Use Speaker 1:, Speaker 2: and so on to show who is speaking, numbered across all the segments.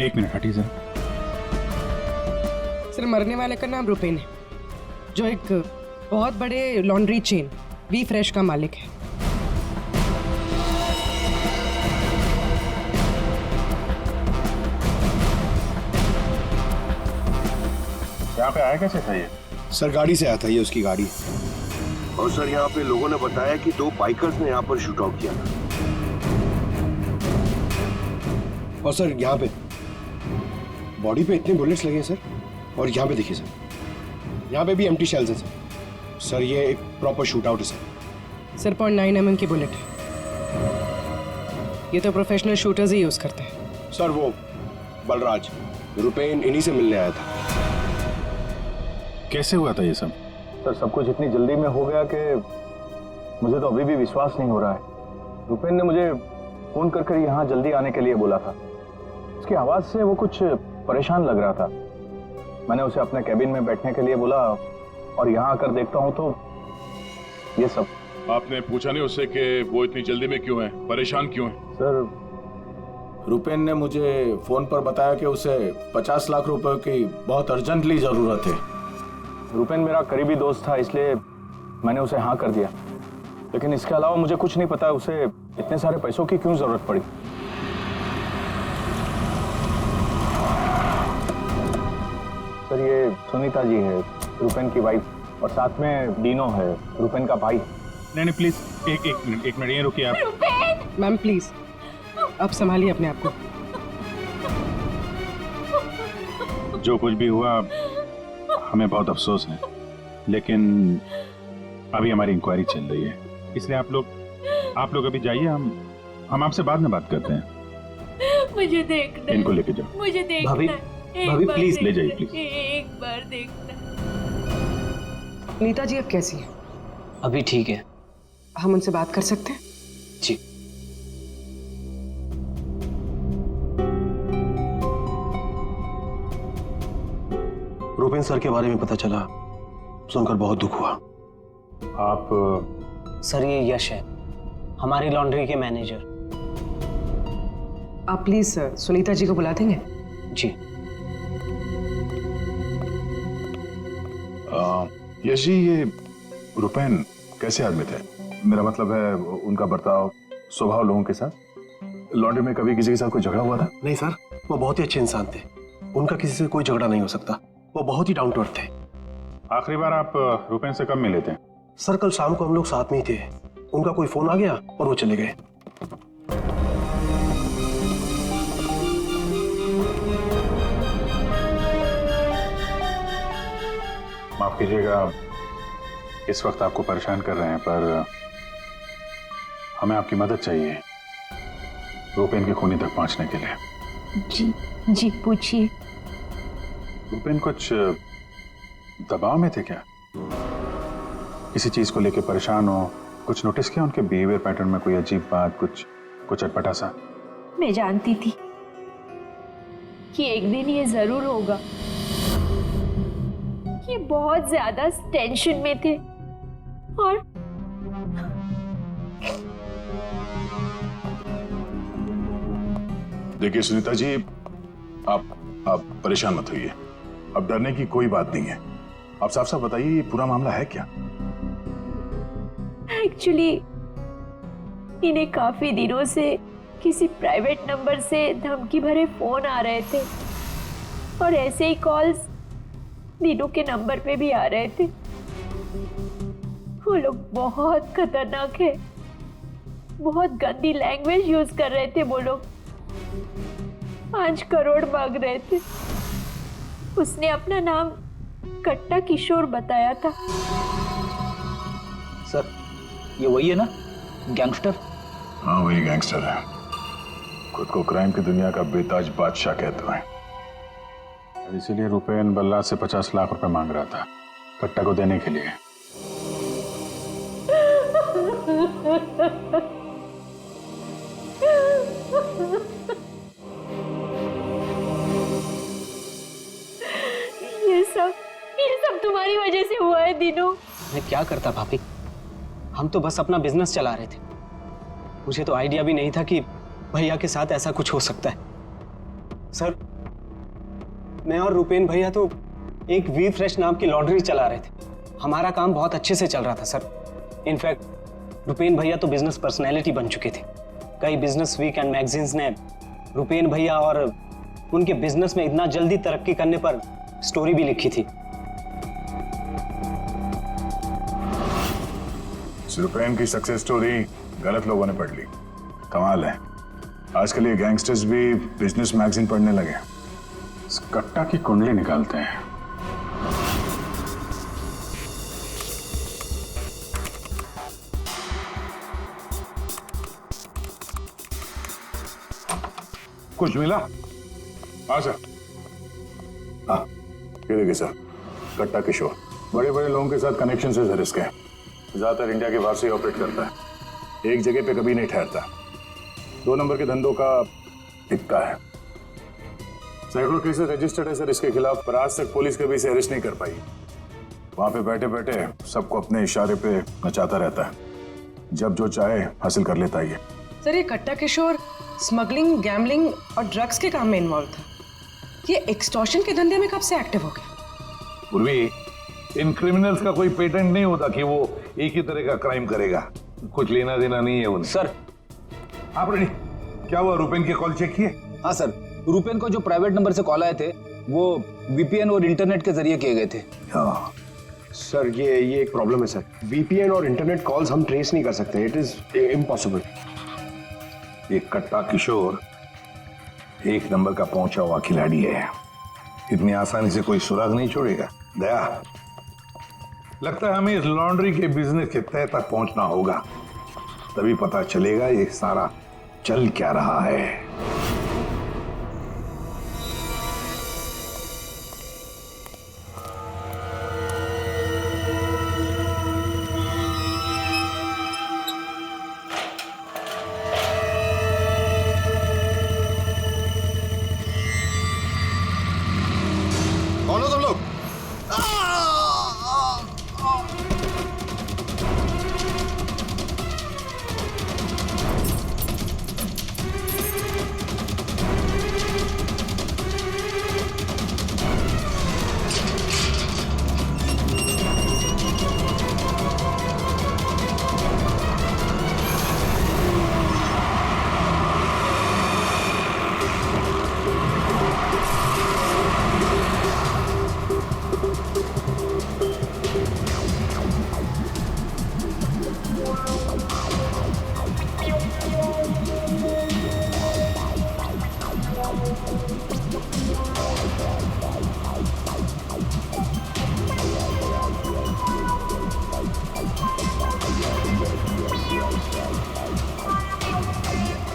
Speaker 1: एक मिनट हटिए sir.
Speaker 2: Sir मरने वाले का नाम रुपेन है, जो एक बहुत बड़े लॉन्ड्री चेन वी फ्रेश का मालिक है।
Speaker 1: यहाँ पे आया कैसे था ये?
Speaker 3: सर गाड़ी से आया था, ये उसकी गाड़ी।
Speaker 4: और सर यहाँ पे लोगों ने बताया कि 2 बाइकर्स ने यहाँ पर शूट आउट किया था।
Speaker 3: और सर यहाँ पे बॉडी पे इतने बुलेट्स लगे हैं सर। और यहाँ पे देखिए सर, यहाँ पे भी एम्प्टी शेल्स हैं सर। सर ये एक प्रॉपर शूट आउट है सर।
Speaker 2: सर 0.9 mm की बुलेट है। ये तो प्रोफेशनल शूटर्स ही यूज करते हैं।
Speaker 3: सर वो बलराज रुपेन इन्हीं से मिलने आया था।
Speaker 1: कैसे हुआ था ये सब?
Speaker 5: सर सब कुछ इतनी जल्दी में हो गया कि मुझे तो अभी भी विश्वास नहीं हो रहा है। रुपेन ने मुझे फोन कर यहाँ जल्दी आने के लिए बोला था। उसकी आवाज से वो कुछ परेशान लग रहा था। मैंने उसे अपने कैबिन में बैठने के लिए बोला और यहाँ आकर देखता हूँ तो ये सब।
Speaker 6: आपने पूछा नहीं उससे कि वो इतनी जल्दी में क्यों है, परेशान क्यों है?
Speaker 5: सर
Speaker 7: रुपेन ने मुझे फोन पर बताया कि उसे 50 लाख रुपए की बहुत अर्जेंटली जरूरत है।
Speaker 5: रुपेन मेरा करीबी दोस्त था, इसलिए मैंने उसे हाँ कर दिया। लेकिन इसके अलावा मुझे कुछ नहीं पता उसे इतने सारे पैसों की क्यों जरूरत पड़ी। सर ये सुनीता जी है, रुपेन की वाइफ, और साथ में डीनो है, रुपेन का भाई।
Speaker 1: नहीं प्लीज एक मिनट ये रुकिए आप।
Speaker 2: मैम प्लीज आप संभालिए अपने आप को।
Speaker 1: जो कुछ भी हुआ हमें बहुत अफसोस है, लेकिन अभी हमारी इंक्वायरी चल रही है, इसलिए आप लोग अभी जाइए। हम आपसे बाद में बात करते हैं।
Speaker 8: मुझे देखना,
Speaker 1: इनको लेके जाओ।
Speaker 8: मुझे देखना।
Speaker 9: भाभी प्लीज
Speaker 1: ले जाइए प्लीज।
Speaker 8: एक बार देखना।
Speaker 2: नीता जी अब कैसी है?
Speaker 9: अभी ठीक है।
Speaker 2: हम उनसे बात कर सकते हैं?
Speaker 9: जी।
Speaker 3: रुपेन सर के बारे में पता चला, सुनकर बहुत दुख हुआ।
Speaker 1: आप
Speaker 9: सर ये यश है, हमारी लॉन्ड्री के मैनेजर।
Speaker 2: आप प्लीज सुनीता जी को बुला देंगे?
Speaker 9: जी।
Speaker 6: यश जी, ये रुपेन कैसे आदमी थे? मेरा मतलब है उनका बर्ताव, स्वभाव लोगों के साथ। लॉन्ड्री में कभी किसी के साथ कोई झगड़ा हुआ था?
Speaker 3: नहीं सर, वो बहुत ही अच्छे इंसान थे। उनका किसी से कोई झगड़ा नहीं हो सकता। वो बहुत ही डाउन टू अर्थ थे।
Speaker 1: आखिरी बार आप रुपेन से कब मिले थे?
Speaker 3: सर कल शाम को हम लोग साथ में ही थे। उनका कोई फोन आ गया और वो चले गए।
Speaker 1: माफ कीजिएगा इस वक्त आपको परेशान कर रहे हैं, पर हमें आपकी मदद चाहिए रुपेन के खूनी तक पहुंचने के लिए।
Speaker 8: जी पूछिए।
Speaker 1: रुपेन कुछ दबाव में थे क्या? किसी चीज को लेकर परेशान हो? कुछ नोटिस किया उनके बिहेवियर पैटर्न में? कोई अजीब बात, कुछ अटपटा सा?
Speaker 8: मैं जानती थी कि एक दिन ये जरूर होगा। ये बहुत ज्यादा टेंशन में थे और
Speaker 6: देखिए सुनीता जी, आप परेशान मत होइए। अब डरने की कोई बात नहीं है। आप साफ साफ बताइए ये पूरा मामला है क्या?
Speaker 8: एक्चुअली इन्हें काफी दिनों से किसी प्राइवेट नंबर से धमकी भरे फोन आ रहे थे और ऐसे ही कॉल्स दीनू के नंबर पे भी आ रहे थे। वो लोग बहुत खतरनाक है, बहुत गंदी लैंग्वेज यूज कर रहे थे। वो लोग 5 करोड़ मांग रहे थे। उसने अपना नाम कट्टा किशोर बताया था।
Speaker 9: सर ये वही है ना, गैंगस्टर?
Speaker 6: हाँ वही गैंगस्टर है। खुद को क्राइम की दुनिया का बेताज बादशाह कहते हैं।
Speaker 1: इसीलिए रुपेन बल्ला से 50 लाख रुपए मांग रहा था कट्टा को देने के लिए।
Speaker 8: ये सब तुम्हारी वजह से हुआ है दीनू।
Speaker 9: मैं क्या करता भाभी, हम तो बस अपना बिजनेस चला रहे थे। मुझे तो आइडिया भी नहीं था कि भैया के साथ ऐसा कुछ हो सकता है। सर मैं और रुपेन भैया तो एक वी फ्रेश नाम की लॉन्ड्री चला रहे थे। हमारा काम बहुत अच्छे से चल रहा था सर। इनफैक्ट रुपेन भैया तो बिजनेस पर्सनैलिटी बन चुके थे। कई बिजनेस वीक एंड मैगजीन्स ने रुपेन भैया और उनके बिजनेस में इतना जल्दी तरक्की करने पर स्टोरी भी लिखी थी।
Speaker 6: रुपेन की सक्सेस स्टोरी गलत लोगों ने पढ़ ली। कमाल है, आजकल ये गैंगस्टर्स भी बिजनेस मैगजीन पढ़ने लगे।
Speaker 1: इस कट्टा की कुंडली निकालते हैं।
Speaker 6: कुछ मिला? हाँ सर। हाँ, ये देखिए सर, कट्टा किशोर बड़े बड़े लोगों के साथ कनेक्शन से सर इसके। ज्यादातर इंडिया के बाहर से ऑपरेट करता है, एक जगह पे कभी नहीं ठहरता। 2 नंबर के धंधों का टिकता है। सैकड़ों केसेस रजिस्टर्ड है सर इसके खिलाफ, पर आज तक पुलिस कभी इसे अरेस्ट नहीं कर पाई। वहां पे बैठे बैठे सबको अपने इशारे पे नचाता रहता है, जब जो चाहे हासिल कर लेता है।
Speaker 2: सर ये कट्टा किशोर स्मगलिंग, गैम्बलिंग और ड्रग्स के काम में इन्वॉल्व था। ये एक्सटॉर्शन के धंधे में कब से एक्टिव हो गया?
Speaker 10: पूर्वी, इन क्रिमिनल्स का कोई पेटेंट नहीं होता कि वो एक ही तरह का क्राइम करेगा। कुछ लेना देना नहीं है उन्हें।
Speaker 5: सर
Speaker 10: आप रेडी? क्या हुआ, रुपेन के कॉल चेक किए?
Speaker 5: हाँ सर, रुपेन को जो प्राइवेट नंबर से कॉल आए थे वो वीपीएन और इंटरनेट के जरिए किए गए थे।
Speaker 10: हाँ
Speaker 3: सर ये एक प्रॉब्लम है सर। वीपीएन और इंटरनेट कॉल्स हम ट्रेस नहीं कर सकते। It is impossible.
Speaker 10: ये कट्टा किशोर 1 नंबर का पहुंचा हुआ खिलाड़ी है। इतनी आसानी से कोई सुराग नहीं छोड़ेगा। दया, लगता है हमें इस लॉन्ड्री के बिजनेस के तह तक पहुंचना होगा, तभी पता चलेगा ये सारा चल क्या रहा है।
Speaker 3: कौन हो तुम लोग?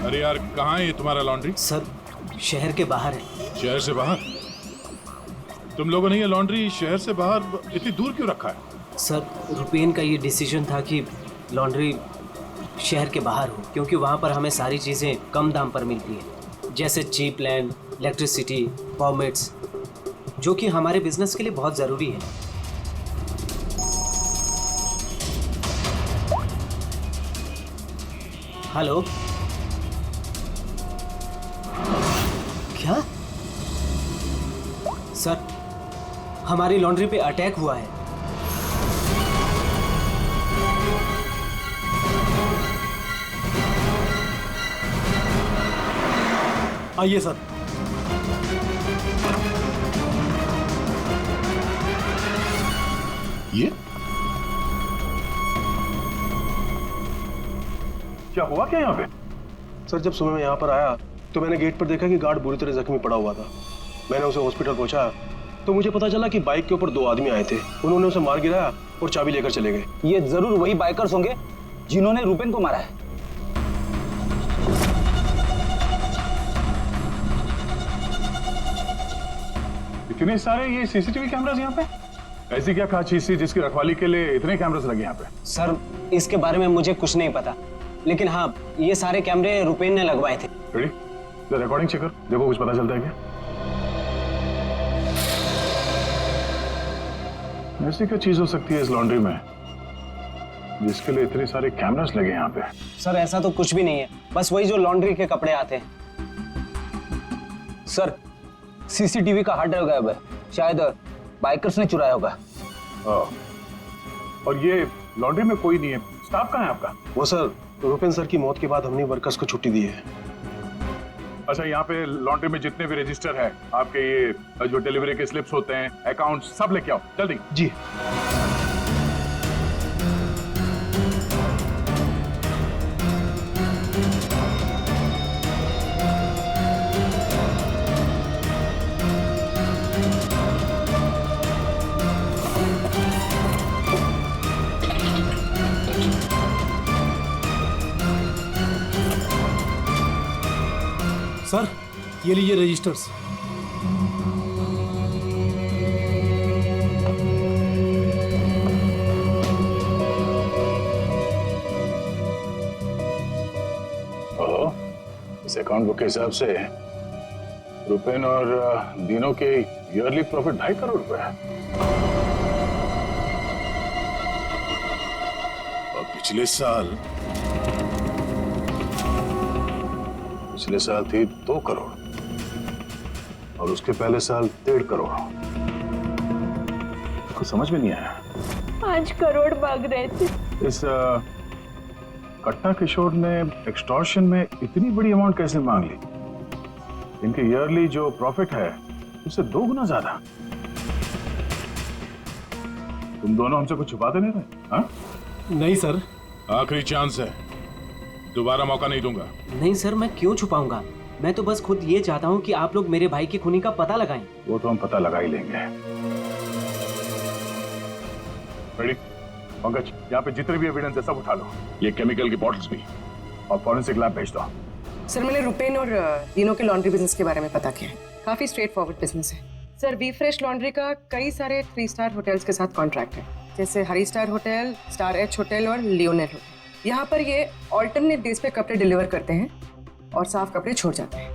Speaker 1: अरे यार, कहाँ है ये तुम्हारा लॉन्ड्री?
Speaker 9: सर शहर के बाहर है।
Speaker 1: शहर से बाहर? तुम लोगों ने ये लॉन्ड्री शहर से बाहर इतनी दूर क्यों रखा है?
Speaker 9: सर रुपेन का ये डिसीजन था कि लॉन्ड्री शहर के बाहर हो, क्योंकि वहाँ पर हमें सारी चीज़ें कम दाम पर मिलती हैं, जैसे चीप लैंड, इलेक्ट्रिसिटी, परमिट्स, जो कि हमारे बिजनेस के लिए बहुत ज़रूरी है। हेलो, क्या? सर हमारी लॉन्ड्री पे अटैक हुआ है। आइए सर।
Speaker 1: ये क्या हुआ क्या यहाँ पे?
Speaker 3: सर जब सुबह मैं यहाँ पर आया तो मैंने गेट पर देखा कि गार्ड बुरी तरह जख्मी पड़ा हुआ था। मैंने उसे हॉस्पिटल पहुंचाया तो मुझे पता चला कि बाइक के ऊपर 2 आदमी आए थे। उन्होंने उसे मार गिराया और चाबी लेकर चले गए।
Speaker 5: ये जरूर वही बाइकर्स होंगे जिन्होंने रुपेन को मारा है।
Speaker 1: इतने सारे ये सीसीटीवी कैमरास यहाँ पे? ऐसी क्या खास चीज थी जिसकी रखवाली के लिए इतने कैमरास लगे यहाँ पे?
Speaker 9: सर इसके बारे में मुझे कुछ नहीं पता, लेकिन हाँ ये सारे कैमरे रुपेन ने लगवाए थे।
Speaker 1: रेडी? द रिकॉर्डिंग चेक कर, देखो कुछ पता चलता है क्या? ऐसी क्या चीज हो सकती है इस लॉन्ड्री में जिसके लिए इतने सारे कैमरास लगे यहाँ पे?
Speaker 9: सर ऐसा तो कुछ भी नहीं है, बस वही जो लॉन्ड्री के कपड़े आते हैं।
Speaker 5: सर सीसीटीवी का हार्ड ड्राइव गायब है, शायद बाइकर्स ने चुराया होगा।
Speaker 6: और ये लॉन्ड्री में कोई नहीं है, स्टाफ कहाँ है आपका?
Speaker 3: वो सर, रुपेन सर की मौत के बाद हमने वर्कर्स को छुट्टी दी है।
Speaker 6: अच्छा, यहाँ पे लॉन्ड्री में जितने भी रजिस्टर है आपके, ये जो डिलीवरी के स्लिप्स होते हैं, अकाउंट, सब लेके आओ जल्दी।
Speaker 3: जी।
Speaker 11: सर, ये लीजिए रजिस्टर्स।
Speaker 6: इस अकाउंट बुक के हिसाब से रुपेन और दीनों के ईयरली प्रॉफिट 2.5 करोड़ रुपए है। और पिछले साल थी 2 करोड़ और उसके पहले साल 1.5 करोड़। कुछ समझ में नहीं आया।
Speaker 8: 5 करोड़ मांग रहे थे।
Speaker 6: इस कट्टा किशोर ने एक्सटॉर्शन में इतनी बड़ी अमाउंट कैसे मांग ली? इनके ईयरली जो प्रॉफिट है उससे 2 गुना ज्यादा। तुम दोनों हमसे कुछ छुपाते नहीं रहे? हाँ?
Speaker 11: नहीं सर।
Speaker 6: आखिरी चांस है, दोबारा मौका नहीं दूंगा।
Speaker 9: नहीं सर, मैं क्यों छुपाऊंगा? मैं तो बस खुद ये चाहता हूँ कि आप लोग मेरे भाई की खूनी का पता लगाएं।
Speaker 6: वो तो हम पता लगा ही लेंगे। रेडी? पंकज, यहाँ पे जितने भी एविडेंस है सब उठा लो, ये केमिकल की बॉटल्स भी, और फॉरेंसिक लैब भेज दो।
Speaker 2: सर, मैंने रुपेन और दीनों के लॉन्ड्री बिजनेस के बारे में पता किया है। काफी स्ट्रेट फॉरवर्ड बिजनेस है सर। वी फ्रेश लॉन्ड्री का कई सारे 3 स्टार होटल्स के साथ कॉन्ट्रैक्ट है, जैसे Hari star hotel, star H hotel और लियोनेल होटल। यहाँ पर ये ऑल्टरनेट डेज पे कपड़े डिलीवर करते हैं और साफ कपड़े छोड़ जाते हैं।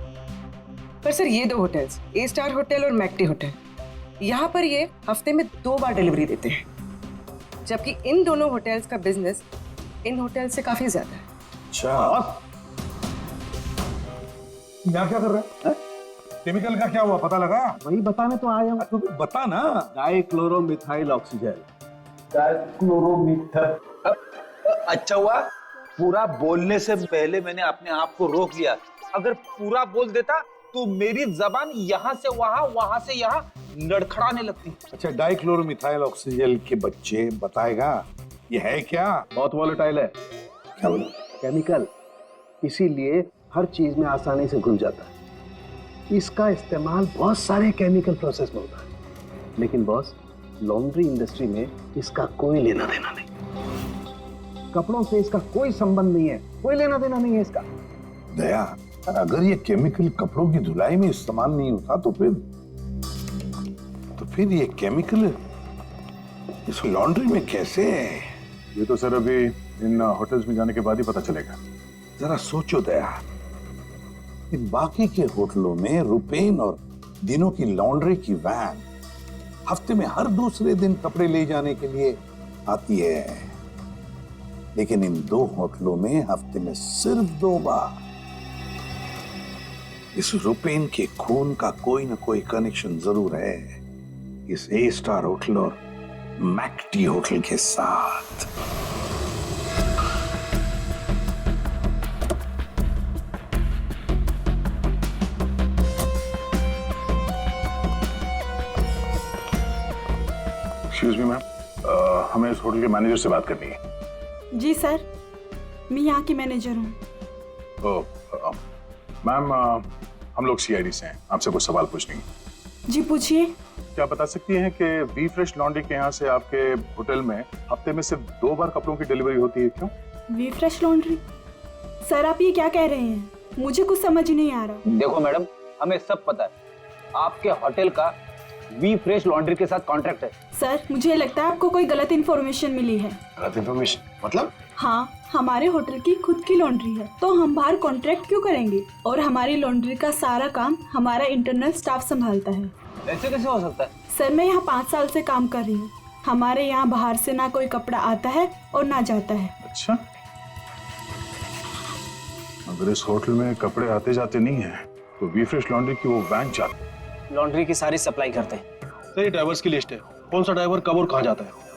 Speaker 2: पर सर, ये 2 होटल्स, ए स्टार होटल और मैक्टी होटल, यहाँ पर ये हफ्ते में 2 बार डिलीवरी देते हैं, जबकि इन दोनों होटल्स का बिजनेस इन होटल से काफी ज्यादा है।
Speaker 10: अच्छा, यहाँ क्या कर रहा है? केमिकल का क्या हुआ, पता लगा?
Speaker 5: वही बताने तो आया हूँ।
Speaker 10: तो बता ना।
Speaker 5: डाइक्लोरोमिथाइल ऑक्सीजन।
Speaker 12: अच्छा हुआ पूरा बोलने से पहले मैंने अपने आप को रोक लिया। अगर पूरा बोल देता तो मेरी जबान यहाँ से वहां, वहां से यहाँ लड़खड़ाने लगती।
Speaker 10: अच्छा, डाइक्लोरोमिथाइल ऑक्सीजन के बच्चे बताएगा ये है क्या?
Speaker 5: बहुत वॉलेटाइल है।
Speaker 10: क्या बोला?
Speaker 5: केमिकल, इसीलिए हर चीज में आसानी से घुल जाता है। इसका इस्तेमाल बहुत सारे केमिकल प्रोसेस में होता है, लेकिन बॉस, लॉन्ड्री इंडस्ट्री में इसका कोई लेना देना नहीं। कपड़ों से इसका कोई संबंध नहीं है, कोई लेना देना नहीं है इसका।
Speaker 10: दया, अगर ये केमिकल कपड़ों की धुलाई में इस्तेमाल नहीं होता तो फिर ये केमिकल इस लॉन्ड्री में कैसे?
Speaker 6: ये तो सर अभी इन होटल्स में जाने के बाद ही पता चलेगा।
Speaker 10: जरा सोचो दया, इन बाकी के होटलों में रुपेन और दिनों की लॉन्ड्री की वैन हफ्ते में हर दूसरे दिन कपड़े ले जाने के लिए आती है, लेकिन इन 2 होटलों में हफ्ते में सिर्फ 2 बार। इस रुपेन के खून का कोई ना कोई कनेक्शन जरूर है इस ए स्टार होटल और मैक्टी होटल के साथ।
Speaker 6: एक्सक्यूज मी मैम, हमें इस होटल के मैनेजर से बात करनी है।
Speaker 13: जी सर, मैं यहाँ की मैनेजर हूँ।
Speaker 6: मैम, हम लोग सीआईडी से हैं, आपसे कुछ सवाल पूछने हैं।
Speaker 13: जी पूछिए।
Speaker 6: क्या बता सकती हैं कि वी फ्रेश लॉन्ड्री के यहाँ से आपके होटल में हफ्ते में सिर्फ 2 बार कपड़ों की डिलीवरी होती है, क्यों?
Speaker 13: We fresh laundry? सर, आप ये क्या कह रहे हैं? मुझे कुछ समझ नहीं आ रहा।
Speaker 12: देखो मैडम, हमें सब पता है, आपके होटल का वी फ्रेश लॉन्ड्री के साथ कॉन्ट्रैक्ट है।
Speaker 13: सर, मुझे लगता है आपको कोई गलत इन्फॉर्मेशन मिली है।
Speaker 3: गलत इन्फॉर्मेशन मतलब?
Speaker 13: हाँ, हमारे होटल की खुद की लॉन्ड्री है, तो हम बाहर कॉन्ट्रैक्ट क्यों करेंगे? और हमारी लॉन्ड्री का सारा काम हमारा इंटरनल स्टाफ संभालता है।
Speaker 12: ऐसे कैसे हो सकता है?
Speaker 13: सर, मैं यहाँ 5 साल से काम कर रही हूँ। हमारे यहाँ बाहर से ना कोई कपड़ा आता है और ना जाता है।
Speaker 6: अच्छा, अगर इस होटल में कपड़े आते जाते नहीं है तो वी फ्रेश लॉन्ड्री की वो वैन
Speaker 9: लॉन्ड्री की सारी सप्लाई करते हैं।
Speaker 3: सर ये ड्राइवर्स की लिस्ट है, कौन सा ड्राइवर कब और कहाँ जाता है।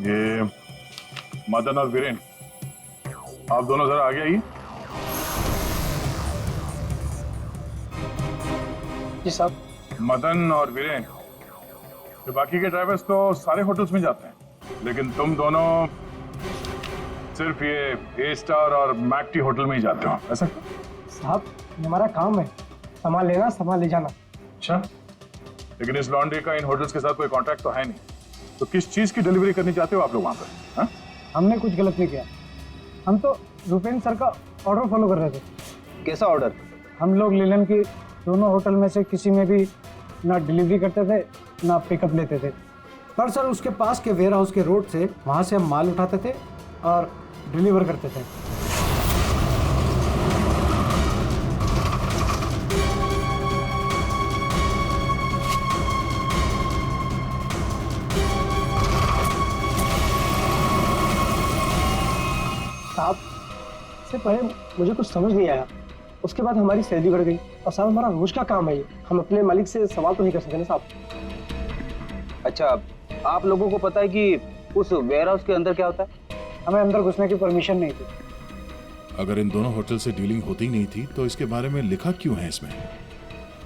Speaker 6: ये मदन और वीरेन, आप दोनों जरा आगे आइए।
Speaker 3: जी साहब।
Speaker 6: मदन और वीरेन, ये बाकी के ड्राइवर्स तो सारे होटल्स में जाते हैं, लेकिन तुम दोनों सिर्फ ये ए स्टार और मैक टी होटल में ही जाते हो, ऐसा?
Speaker 11: साहब हमारा काम है, सामान लेना सामान ले जाना।
Speaker 6: अच्छा, लेकिन इस लॉन्ड्री का इन होटल्स के साथ कोई कॉन्ट्रैक्ट तो है नहीं, तो किस चीज की डिलीवरी करनी चाहते हो आप लोग वहां पर? हाँ?
Speaker 11: हमने कुछ गलत नहीं किया, हम तो रुपेन सर का ऑर्डर फॉलो कर रहे थे।
Speaker 9: कैसा ऑर्डर?
Speaker 11: हम लोग लीलन की दोनों होटल में से किसी में भी ना डिलीवरी करते थे ना पिकअप लेते थे, पर सर उसके पास के वेयर हाउस के रोड से वहाँ से हम माल उठाते थे और डिलीवर करते थे।
Speaker 3: साहब इससे पहले मुझे कुछ समझ नहीं आया, उसके बाद हमारी सैलरी बढ़ गई और साहब हमारा रोज का काम है ये, हम अपने मालिक से सवाल तो नहीं कर सकते ना साहब।
Speaker 12: अच्छा, आप लोगों को पता है कि उस वेयर हाउस के अंदर क्या होता है?
Speaker 11: हमें अंदर घुसने की परमिशन नहीं थी।
Speaker 14: अगर इन दोनों होटल से डीलिंग होती नहीं थी तो इसके बारे में लिखा क्यों है इसमें?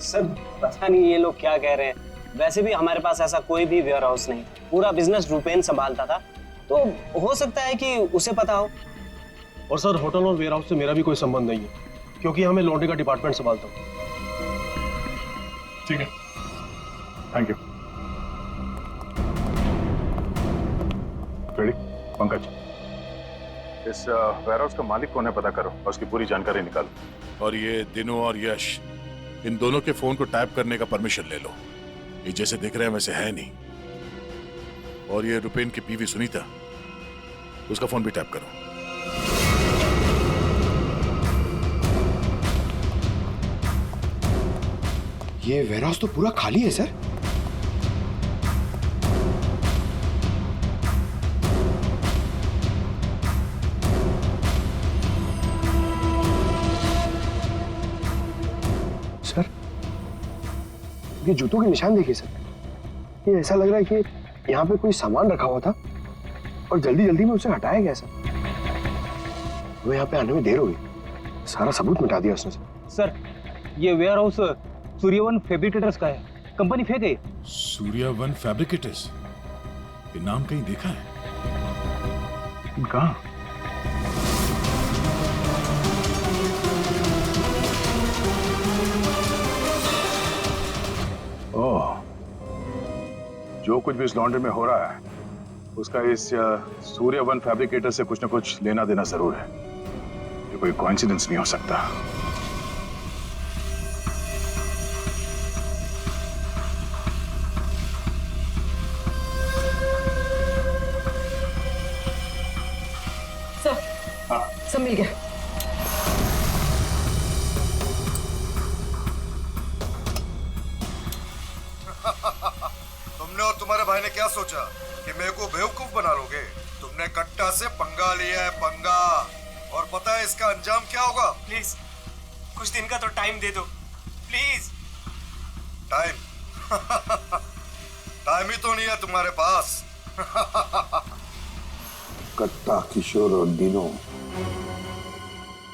Speaker 9: सर पता नहीं ये लोग क्या कह रहे हैं, वैसे भी हमारे पास ऐसा कोई भी वेयर हाउस नहीं, पूरा बिजनेस रुपेन संभालता था, तो हो सकता है कि उसे पता हो।
Speaker 3: और सर होटल और वेयर हाउस से मेरा भी कोई संबंध नहीं है, क्योंकि हमें लॉन्ड्री का डिपार्टमेंट संभालता हूँ।
Speaker 6: ठीक है, थैंक यू। रेडी? पंकज, इस वेयर हाउस का मालिक कौन है पता करो और उसकी पूरी जानकारी निकालो।
Speaker 14: और ये दिनों और यश, इन दोनों के फोन को टैप करने का परमिशन ले लो, ये जैसे दिख रहे हैं वैसे है नहीं। और ये रुपेन की बीवी सुनीता, उसका फोन भी टैप करो।
Speaker 3: ये वेयर हाउस तो पूरा खाली है सर। सर ये जूतों के निशान देखिए सर, ये ऐसा लग रहा है कि यहाँ पे कोई सामान रखा हुआ था और जल्दी जल्दी में उसे हटाया गया सर। वो यहाँ पे आने में देर हो गई, सारा सबूत मिटा दिया उसने
Speaker 12: सर। ये वेयर हाउस सूर्यवन फैब्रिकेटर्स का है, कंपनी फेक है।
Speaker 14: सूर्यवन फैब्रिकेटर्स, ये नाम कहीं देखा है?
Speaker 6: कहाँ? ओह, जो कुछ भी इस लॉन्ड्री में हो रहा है उसका इस सूर्यवन फैब्रिकेटर से कुछ न कुछ लेना देना जरूर है। ये कोई कोइंसिडेंस नहीं हो सकता।
Speaker 2: सब मिल गया।
Speaker 15: तुमने और तुम्हारे भाई ने क्या सोचा कि मेरे को बेवकूफ बना लोगे? तुमने कट्टा से पंगा लिया है, पंगा। और पता है इसका अंजाम क्या होगा?
Speaker 9: प्लीज कुछ दिन का तो टाइम दे दो प्लीज।
Speaker 15: टाइम? टाइम ही तो नहीं है तुम्हारे पास।
Speaker 10: कट्टा, किशोर और दिनों,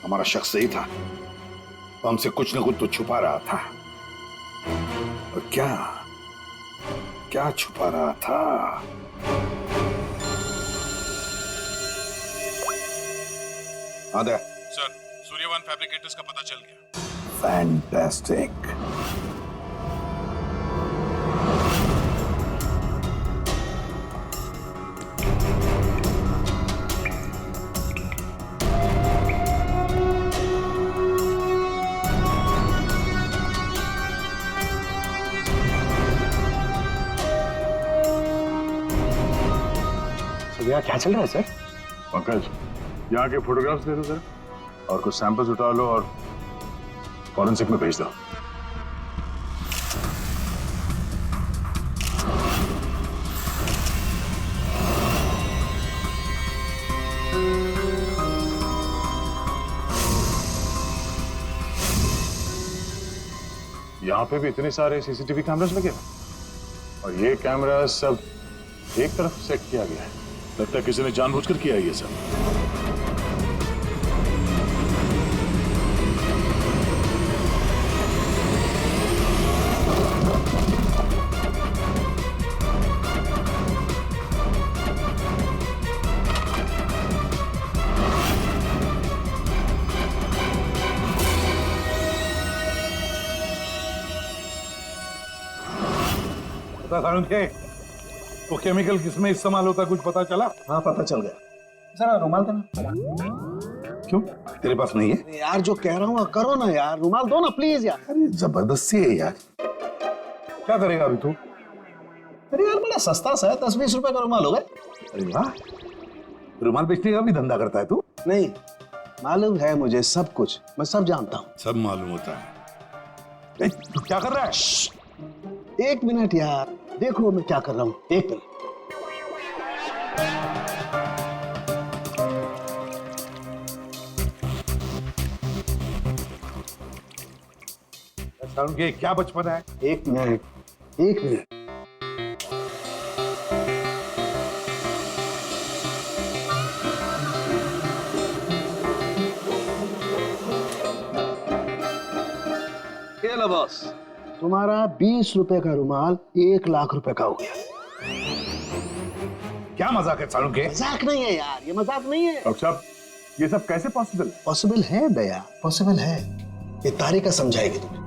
Speaker 10: हमारा शख्स सही था, वो हमसे कुछ न कुछ तो छुपा रहा था। और क्या क्या छुपा रहा था? आदे
Speaker 14: सर, सूर्यवन फैब्रिकेटर्स का पता चल गया।
Speaker 10: फैंटास्टिक।
Speaker 3: यहाँ क्या चल रहा है सर?
Speaker 6: पंकज, यहाँ के फोटोग्राफ्स दे दो जरा और कुछ सैंपल्स उठा लो और फॉरेंसिक में भेज दो। यहाँ पे भी इतने सारे सीसीटीवी कैमरास लगे हैं और ये कैमरा सब एक तरफ सेट किया गया है।
Speaker 14: लगता है किसी ने जानबूझकर किया है ये सब।
Speaker 6: कानून के वो केमिकल किसमें इस्तेमाल होता कुछ पता चला?
Speaker 3: हाँ पता चल गया। जरा रुमाल देना।
Speaker 6: क्यों तेरे पास नहीं है?
Speaker 3: यार जो कह रहा हूँ करो ना यार, रुमाल दो ना प्लीज यार।
Speaker 6: अरे जबरदस्ती है यार। क्या करेगा अभी तू?
Speaker 3: अरे यार बड़ा सस्ता सा है, 10-20 रुपए का रुमाल होगा।
Speaker 6: अरे वाह, रुमाल बेचने का भी धंधा करता है तू?
Speaker 3: नहीं, मालूम है मुझे सब कुछ, मैं सब जानता हूँ।
Speaker 6: सब मालूम होता है। तू क्या कर रहा है?
Speaker 3: 1 मिनट यार, देखो मैं क्या कर रहा हूँ। 1 मिनट।
Speaker 6: के क्या बचपन है?
Speaker 3: 1 मिनट, 1 मिनट। ये लो बॉस, तुम्हारा 20 रुपए का रुमाल 1 लाख रुपए का हो गया।
Speaker 6: क्या मजाक है सालू के?
Speaker 3: मजाक नहीं है यार, ये मजाक नहीं है।
Speaker 6: डॉक्टर साहब, ये सब कैसे पॉसिबल है?
Speaker 3: पॉसिबल है दया, पॉसिबल है। ये तारिका समझाएगी तुम्हें।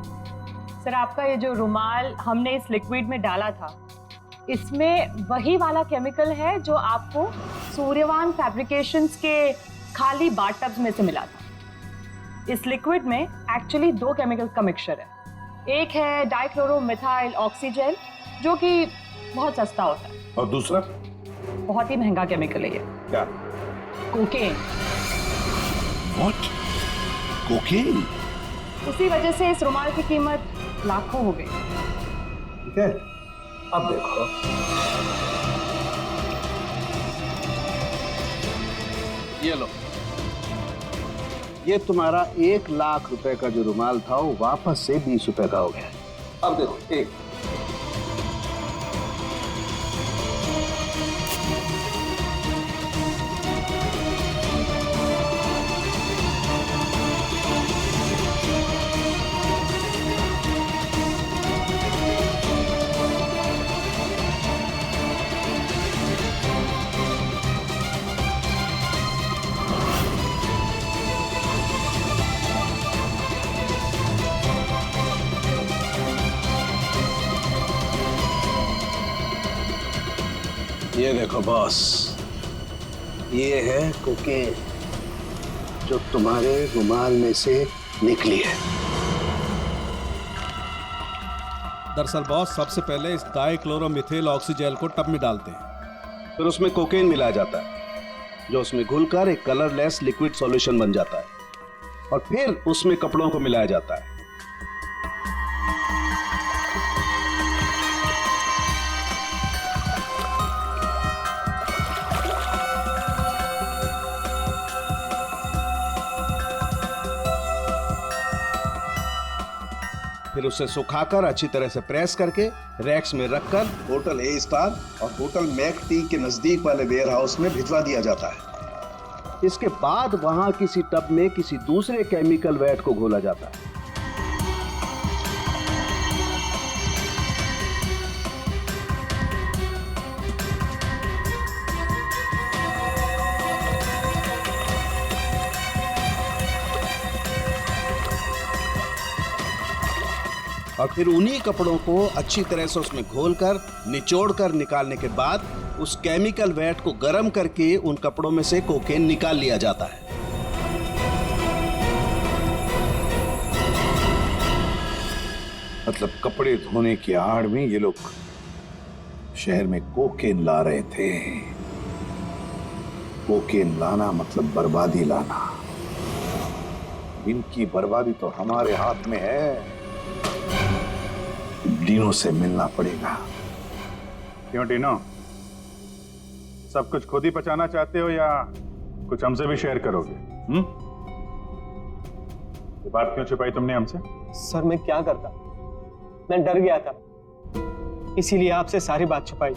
Speaker 16: सर आपका ये जो रुमाल हमने इस लिक्विड में डाला था, इसमें वही वाला केमिकल है जो आपको सूर्यवान फैब्रिकेशंस के खाली बाथटब्स में से मिला था। इस लिक्विड में एक्चुअली 2 केमिकल्स का मिक्सचर है। एक है डाइक्लोरोमिथाइल ऑक्सीजेल जो कि बहुत सस्ता होता है,
Speaker 6: और दूसरा
Speaker 16: बहुत ही महंगा केमिकल है ये।
Speaker 6: क्या?
Speaker 16: कोकेन।
Speaker 14: व्हाट? कोकेन?
Speaker 16: उसी वजह से इस रुमाल की कीमत लाखों हो गई।
Speaker 3: ठीक है, अब देखो। ये लो, ये तुम्हारा 1 लाख रुपए का जो रुमाल था वो वापस से 20 रुपए का हो गया। अब देखो, एक ये देखो बॉस, ये है कोकेन जो तुम्हारे रुमाल में से निकली है।
Speaker 17: दरअसल बॉस, सबसे पहले इस डाइक्लोरोमिथाइल ऑक्सीजेल को टब में डालते हैं,
Speaker 3: फिर उसमें कोकेन मिलाया जाता है जो उसमें घुलकर एक कलरलेस लिक्विड सॉल्यूशन बन जाता है, और फिर उसमें कपड़ों को मिलाया जाता है। फिर उसे सुखाकर अच्छी तरह से प्रेस करके रैक्स में रखकर होटल ए स्टार और होटल मैक टी के नजदीक वाले वेयर हाउस में भिजवा दिया जाता है। इसके बाद वहां किसी टब में किसी दूसरे केमिकल वैट को घोला जाता है। और फिर उन्हीं कपड़ों को अच्छी तरह से उसमें घोलकर निचोड़कर निकालने के बाद उस केमिकल वैट को गर्म करके उन कपड़ों में से कोकेन निकाल लिया जाता है।
Speaker 10: मतलब कपड़े धोने की आड़ में ये लोग शहर में कोकेन ला रहे थे। कोकेन लाना मतलब बर्बादी लाना। इनकी बर्बादी तो हमारे हाथ में है। डीनो से मिलना पड़ेगा।
Speaker 1: क्यों डीनो, सब कुछ खुद ही पचाना चाहते हो या कुछ हमसे भी शेयर करोगे? ये बात क्यों छुपाई तुमने हमसे?
Speaker 9: सर मैं क्या करता, मैं डर गया था, इसीलिए आपसे सारी बात छुपाई।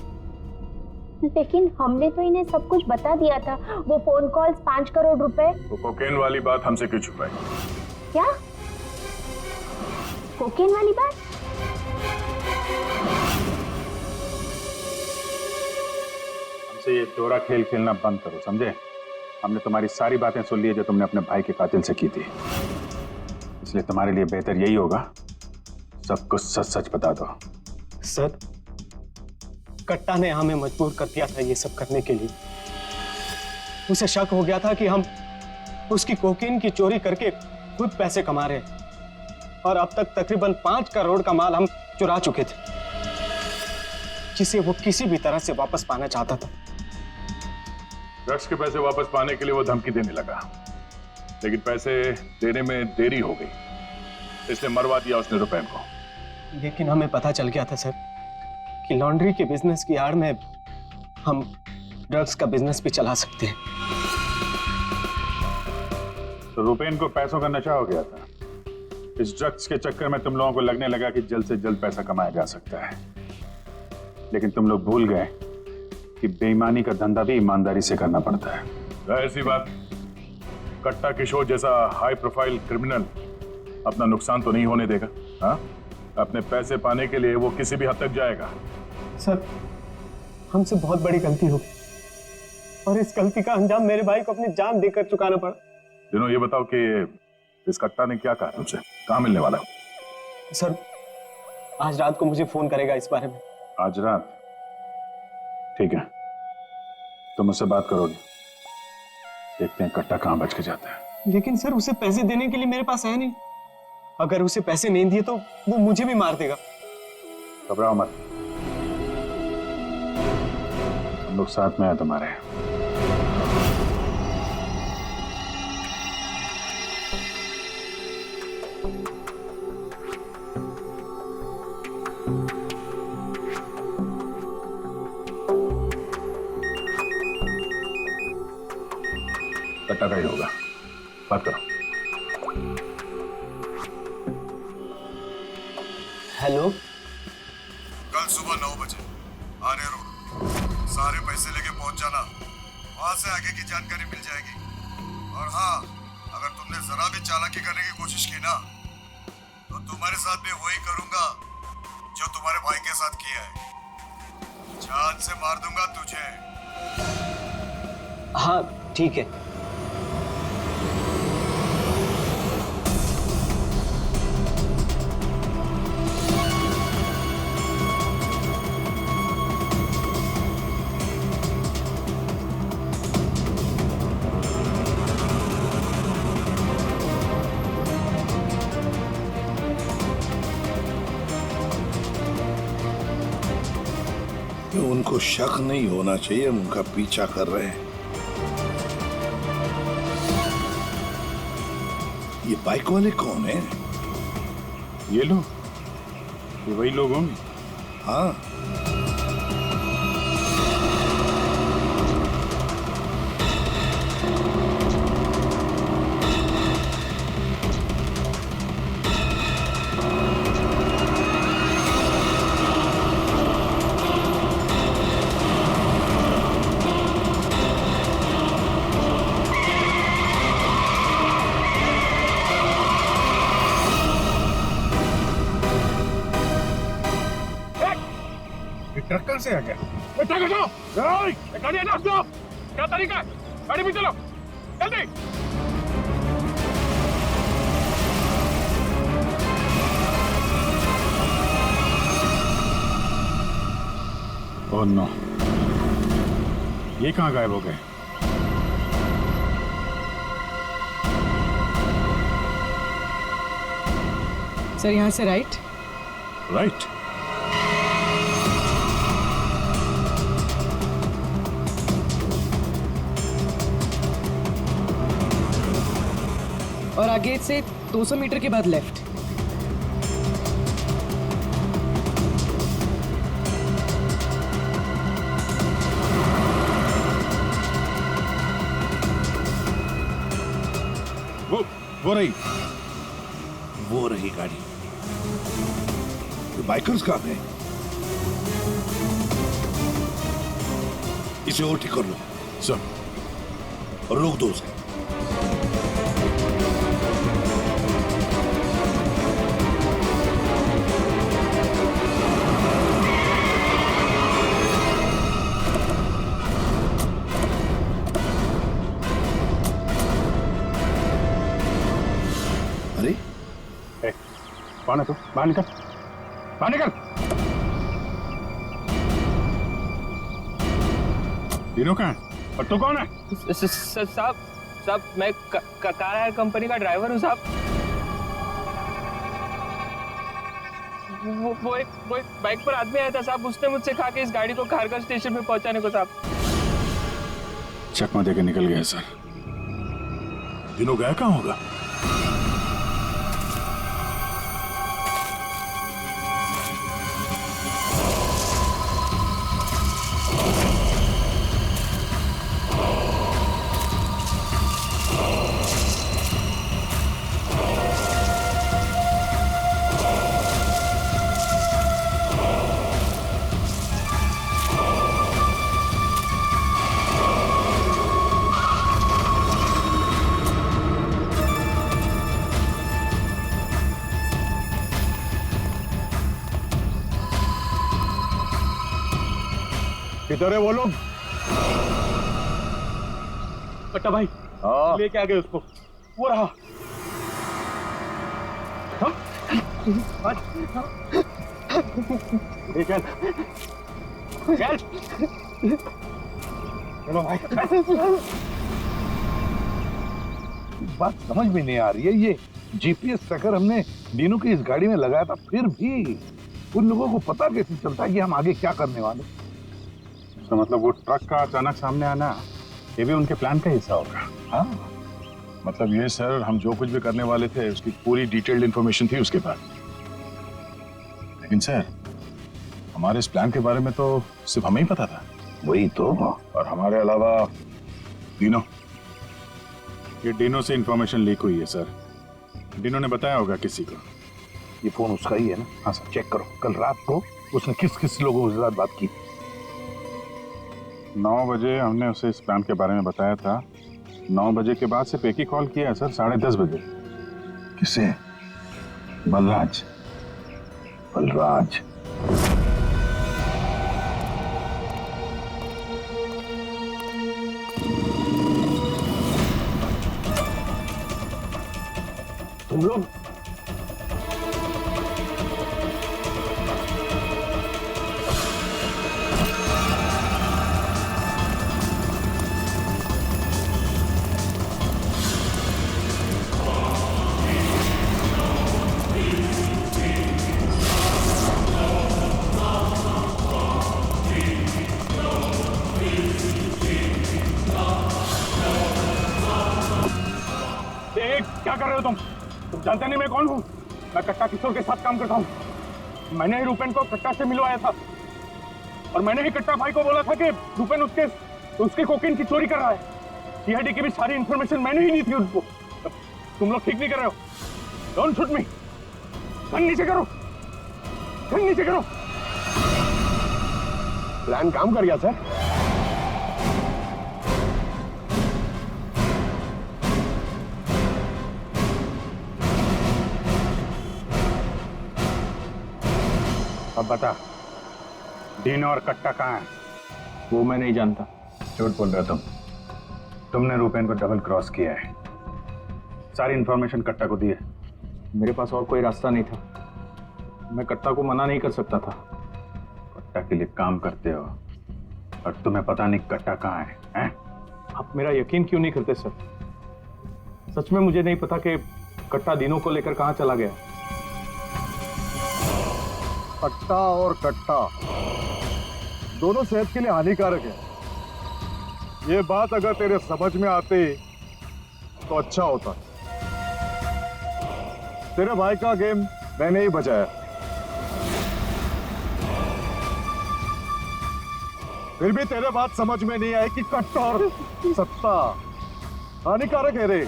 Speaker 8: लेकिन हमने तो इन्हें सब कुछ बता दिया था, वो फोन कॉल्स, 5 करोड़ रुपए।
Speaker 6: वो कोकेन वाली बात हमसे क्यों छुपाई?
Speaker 8: क्या कोकेन वाली बात?
Speaker 1: हमसे ये दोहरा खेल खेलना बंद करो, समझे? हमने तुम्हारी सारी बातें सुन ली है जो तुमने अपने भाई के कातिल से की थी, इसलिए तुम्हारे लिए बेहतर यही होगा सब कुछ सच सच बता दो।
Speaker 9: सर, कट्टा ने हमें मजबूर कर दिया था ये सब करने के लिए। उसे शक हो गया था कि हम उसकी कोकीन की चोरी करके खुद पैसे कमा रहे हैं, और अब तक तकरीबन 5 करोड़ का माल हम चुरा चुके थे, जिसे वो किसी भी तरह से वापस पाना चाहता था।
Speaker 6: ड्रग्स के पैसे वापस पाने के लिए वो धमकी देने लगा, लेकिन पैसे देने में देरी हो गई, इसलिए मरवा दिया उसने रुपैन को।
Speaker 9: लेकिन हमें पता चल गया था सर कि लॉन्ड्री के बिजनेस की आड़ में हम ड्रग्स का बिजनेस भी चला सकते हैं।
Speaker 1: तो रुपैन को पैसों का नशा हो गया था। इस ड्रग्स के चक्कर में तुम लोगों को लगने लगा कि जल्द से जल्द पैसा कमाया जा सकता है, लेकिन तुम लोग भूल गए कि बेईमानी का धंधा भी ईमानदारी से करना पड़ता है।
Speaker 6: ऐसी बात, कट्टा किशोर जैसा हाई प्रोफाइल क्रिमिनल अपना नुकसान तो नहीं होने देगा। हाँ, अपने पैसे पाने के लिए वो किसी भी हद तक जाएगा।
Speaker 9: सर, हमसे बहुत बड़ी गलती हो गई, और इस गलती का अंजाम मेरे भाई को अपनी जान देकर चुकाना पड़ा।
Speaker 6: दिनों, ये बताओ कि इस कट्टा ने क्या कहा तुमसे? कहाँ मिलने वाला?
Speaker 9: सर, आज रात को मुझे फोन करेगा इस बारे में।
Speaker 1: आज रात? ठीक है, तुम मुझसे बात करोगे, देखते हैं कट्टा कहाँ बच के जाता है।
Speaker 9: लेकिन सर, उसे पैसे देने के लिए मेरे पास है नहीं। अगर उसे पैसे नहीं दिए तो वो मुझे भी मार देगा।
Speaker 1: घबराओ मत, हम लोग साथ में हैं तुम्हारे।
Speaker 6: कट्टा का ही होगा, बात करो।
Speaker 9: हेलो,
Speaker 15: कल सुबह 9 बजे आने रोड, सारे पैसे लेके पहुंच जाना, वहां से आगे की जानकारी मिल जाएगी। और हाँ, अगर तुमने जरा भी चालाकी करने की कोशिश की ना, तो तुम्हारे साथ भी वही करूंगा जो तुम्हारे भाई के साथ किया है। जान से मार दूंगा तुझे।
Speaker 9: हाँ ठीक है।
Speaker 10: उनको शक नहीं होना चाहिए, हम उनका पीछा कर रहे हैं। ये बाइक वाले कौन है?
Speaker 1: ये लोग, ये वही लोग होंगे।
Speaker 10: हाँ,
Speaker 6: ट्रक कहाँ से आ गया? ट्रक हटाओ! गाड़ी हटाओ! क्या तरीका है? गाड़ी भी चलो, जल्दी!
Speaker 1: ओह नो, ये कहाँ गायब हो गए?
Speaker 2: सर, यहाँ से राइट।
Speaker 1: राइट?
Speaker 2: और आगे से 200 मीटर के बाद लेफ्ट।
Speaker 1: वो रही,
Speaker 10: वो रही गाड़ी। तो बाइकर्स कहाँ गए? इसे और ठीक कर लो
Speaker 14: सर।
Speaker 10: और रोक दो उसे।
Speaker 1: अरे कौन है तू? बाहर निकल, बाहर निकल। तीनों कहाँ है और तू कौन है?
Speaker 18: साहब मैं कार हायर कंपनी का ड्राइवर हूँ साहब। वो एक बाइक पर आदमी आया था साहब, उसने मुझसे कहा कि इस गाड़ी को खारगर स्टेशन पे पहुंचाने को साहब।
Speaker 1: चकमा देके निकल गया सर।
Speaker 14: दिनों गया कहाँ होगा?
Speaker 6: किधर है वो लोग?
Speaker 5: कट्टा भाई
Speaker 6: लेके आ गए उसको।
Speaker 5: वो रहा।
Speaker 6: चल चल चलो भाई।
Speaker 10: बात समझ में नहीं आ रही है, ये जीपीएस ट्रैकर हमने दिनों की इस गाड़ी में लगाया था, फिर भी उन लोगों को पता कैसे चलता है कि हम आगे क्या करने वाले?
Speaker 1: तो मतलब वो ट्रक का अचानक सामने आना ये भी उनके प्लान का हिस्सा होगा।
Speaker 10: हाँ,
Speaker 14: मतलब ये सर, हम जो कुछ भी करने वाले थे उसकी पूरी डिटेल्ड इंफॉर्मेशन थी उसके पास। लेकिन सर, हमारे इस प्लान के बारे में तो सिर्फ हमें ही पता था।
Speaker 10: वही तो।
Speaker 14: और हमारे अलावा डिनो,
Speaker 1: ये डिनो से इंफॉर्मेशन लीक हुई है सर। डिनो ने बताया होगा किसी को।
Speaker 10: ये फोन उसका ही है ना? हाँ सर, चेक करो कल रात को उसने किस किस लोगों के साथ बात की।
Speaker 1: 9 बजे हमने उसे इस प्लान के बारे में बताया था। 9 बजे के बाद सिर्फ एक ही कॉल किया है सर, 10:30 बजे।
Speaker 10: किसे? बलराज। बलराज
Speaker 5: तुम लोग क्या कर रहे हो तुम जानते नहीं मैं कौन हूँ? मैं कट्टा किशोर के साथ काम करता हूँ। मैंने ही रूपेन को कट्टा से मिलवाया था और मैंने ही कट्टा भाई को बोला था कि रूपेन उसके कोकीन की चोरी कर रहा है। सीआईडी की भी सारी इंफॉर्मेशन मैंने ही दी थी उनको। तुम लोग ठीक नहीं कर रहे हो। Don't shoot me. गन नीचे करो, गन नीचे करो।
Speaker 3: प्लान काम कर गया सर।
Speaker 1: अब बता, डिनो और कट्टा कहाँ है?
Speaker 5: वो मैं नहीं जानता।
Speaker 1: झूठ बोल रहे हो तुमने रूपेन को डबल क्रॉस किया है। सारी इंफॉर्मेशन कट्टा को दी है।
Speaker 5: मेरे पास और कोई रास्ता नहीं था। मैं कट्टा को मना नहीं कर सकता था।
Speaker 1: कट्टा के लिए काम करते हो और तुम्हें पता नहीं कट्टा कहाँ है?
Speaker 5: आप मेरा यकीन क्यों नहीं करते सर? सच में मुझे नहीं पता कि कट्टा दिनों को लेकर कहाँ चला गया।
Speaker 15: कट्टा और कट्टा दोनों सेहत के लिए हानिकारक है। ये बात अगर तेरे समझ में आती तो अच्छा होता। तेरे भाई का गेम मैंने ही बचाया। फिर भी तेरे बात समझ में नहीं आई कि कट्टा और सत्ता हानिकारक है रे।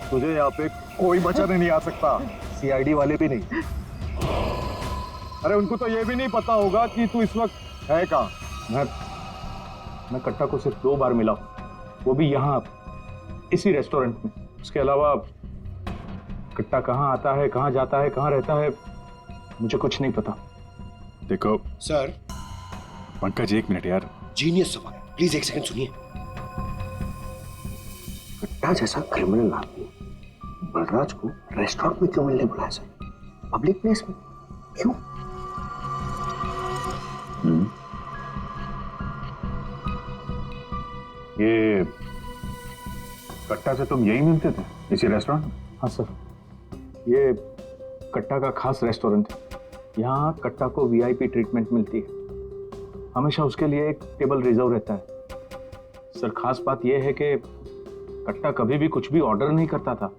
Speaker 15: तुझे यहाँ पे कोई बचाने नहीं आ सकता, सीआईडी वाले भी नहीं। अरे उनको तो ये भी नहीं पता होगा कि तू इस वक्त है कहाँ।
Speaker 5: मैं कट्टा को सिर्फ 2 बार मिला हूं, वो भी यहाँ इसी रेस्टोरेंट में। उसके अलावा कट्टा कहाँ आता है, कहाँ जाता है, कहाँ रहता है, मुझे कुछ नहीं पता।
Speaker 1: देखो
Speaker 3: सर,
Speaker 1: पंकज 1 मिनट यार।
Speaker 3: जीनियस सवाल, प्लीज 1 सेकंड सुनिए। कट्टा जैसा क्रिमिनल आदमी बलराज को रेस्टोरेंट में क्यों मिलने बुलाया सर? पब्लिक प्लेस में क्यों?
Speaker 1: ये कट्टा से तुम यही मिलते थे, इसी रेस्टोरेंट में?
Speaker 5: हाँ सर, ये कट्टा का खास रेस्टोरेंट है। यहाँ कट्टा को वीआईपी ट्रीटमेंट मिलती है। हमेशा उसके लिए एक टेबल रिजर्व रहता है। सर, खास बात यह है कि कट्टा कभी भी कुछ भी ऑर्डर नहीं करता था,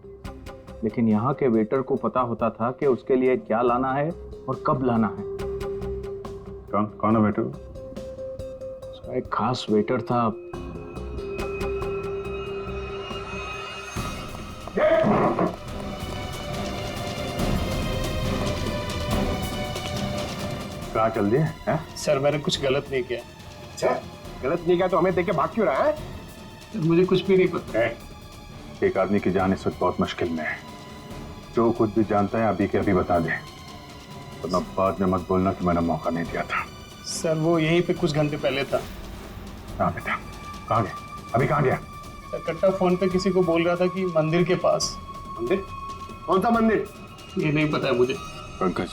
Speaker 5: लेकिन यहाँ के वेटर को पता होता था कि उसके लिए क्या लाना है और कब लाना है।
Speaker 1: कौन है वेटर?
Speaker 5: उसका एक खास वेटर था।
Speaker 1: कहाँ चल दिए हैं?
Speaker 18: सर मैंने कुछ गलत नहीं किया।
Speaker 3: अच्छा, गलत नहीं किया तो हमें देख के भाग क्यों रहा है?
Speaker 18: मुझे कुछ भी नहीं पता।
Speaker 1: एक आदमी की जान इस वक्त बहुत मुश्किल में है। जो कुछ भी जानता है अभी के अभी बता दे, तो मैं बाद में मत बोलना कि मैंने मौका नहीं दिया था।
Speaker 18: सर वो यहीं पे कुछ घंटे पहले था।
Speaker 1: कहाँ पे था? कहाँ गया? अभी कहाँ गया?
Speaker 18: सर कट्टा फोन पे किसी को बोल रहा था कि मंदिर के पास।
Speaker 3: मंदिर? कौन सा मंदिर?
Speaker 18: ये नहीं पता है मुझे।
Speaker 1: पंकज,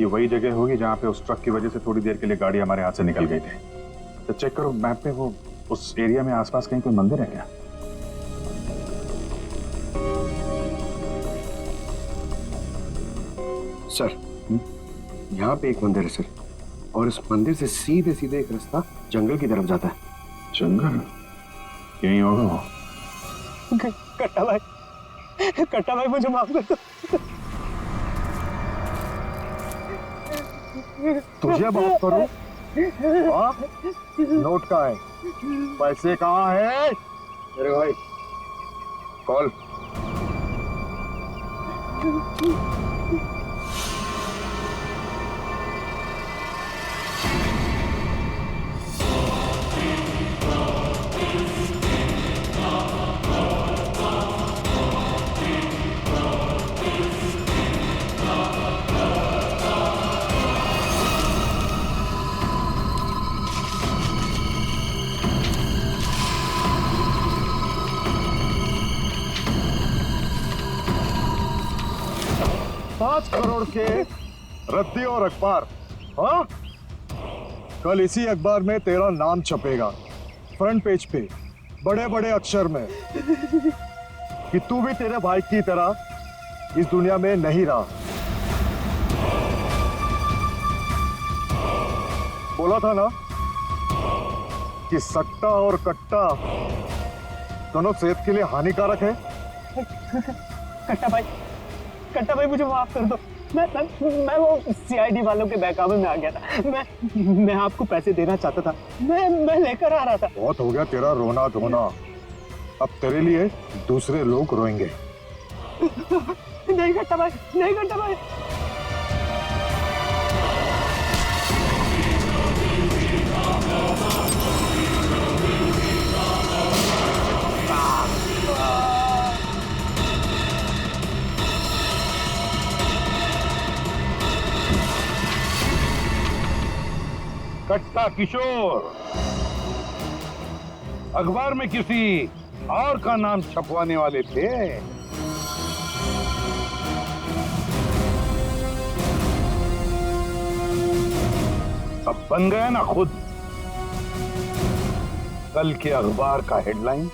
Speaker 1: ये वही जगह होगी जहाँ पे उस ट्रक की वजह से थोड़ी देर के लिए गाड़ी हमारे हाथ से निकल गई थी। तो चेक करो मैप पे, वो उस एरिया में आसपास कहीं कोई मंदिर है क्या?
Speaker 3: सर, यहाँ पे एक मंदिर है सर, और इस मंदिर से सीधे सीधे एक रास्ता जंगल की तरफ जाता है।
Speaker 1: जंगल? यहीं होगा वो।
Speaker 9: कट्टा भाई मुझे माफ कर दो।
Speaker 15: तुझे माफ करूं? नोट कहाँ है? पैसे कहाँ है?
Speaker 3: अरे भाई, कॉल।
Speaker 15: करोड़ के रद्दी और अखबार। हाँ, कल इसी अखबार में तेरा नाम छपेगा, फ्रंट पेज पे बड़े बड़े अक्षर में, कि तू भी तेरे भाई की तरह इस दुनिया में नहीं रहा। बोला था ना कि सट्टा और कट्टा दोनों सेहत के लिए हानिकारक है।
Speaker 9: कट्टा भाई मुझे माफ कर दो। मैं वो सीआईडी वालों के बहकावे में आ गया था। मैं आपको पैसे देना चाहता था। मैं लेकर आ रहा था।
Speaker 15: बहुत हो गया तेरा रोना धोना, अब तेरे लिए दूसरे लोग रोएंगे।
Speaker 9: नहीं कट्टा भाई, नहीं कट्टा भाई।
Speaker 10: कट्टा किशोर अखबार में किसी और का नाम छपवाने वाले थे। अब बन गया ना खुद। कल के अखबार का हेडलाइन